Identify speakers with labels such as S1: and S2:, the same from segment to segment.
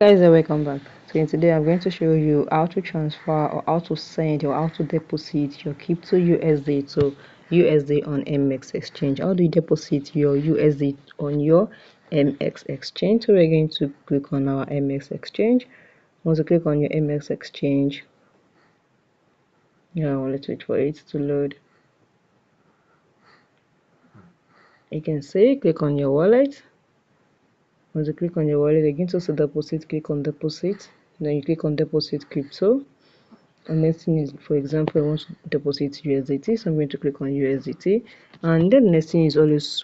S1: Guys, welcome back. So in today I'm going to show you how to transfer or how to send or how to deposit your crypto USD to USD on MEXC Exchange. How do you deposit your USD on your MEXC Exchange? So we're going to click on our MEXC Exchange. Once you click on your MEXC Exchange, let's wait for it to load. You can say click on your wallet. Once you click on your wallet, again to deposit, click on deposit. Then you click on deposit crypto. And next thing is, for example, I want to deposit USDT, so I'm going to click on USDT. And then the next thing is always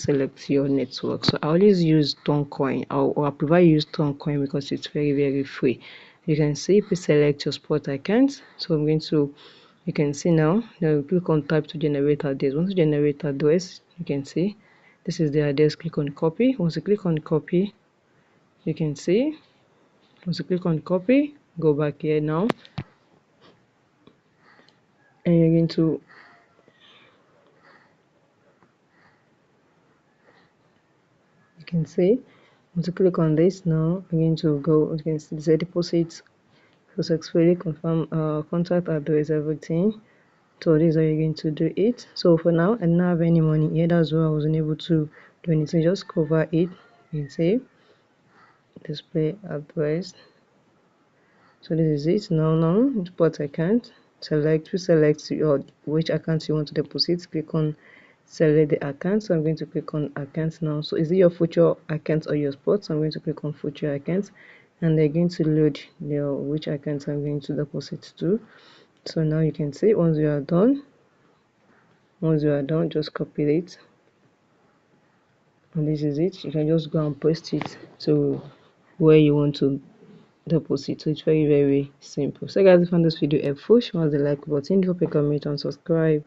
S1: select your network. So I always use Toncoin, or I prefer use Toncoin because it's very free. You can see, please select your spot account. So I'm going to, you can see now, now click on type to generate address. Once you generate address, you can see this is the address. Click on copy. Once you click on copy, you can see, once you click on copy, go back here now, and you're going to, you can see, once you click on this now, I'm going to go, you can see the deposit successfully confirm contact address, everything. So this is how you're going to do it. So for now, I don't have any money here, that's why I wasn't able to do anything. Just cover it. You can see display address. So this is it. Now import account. Select your which account you want to deposit. Click on select the account. So I'm going to click on account now. So is it your future account or your spot? So I'm going to click on future account, and they're going to load your which account I'm going to deposit to. So now you can see once you are done, just copy it, and this is it. You can just go and paste it to where you want to deposit. So it's very simple. So guys, if you found this video helpful, smash the like button, drop a comment and subscribe.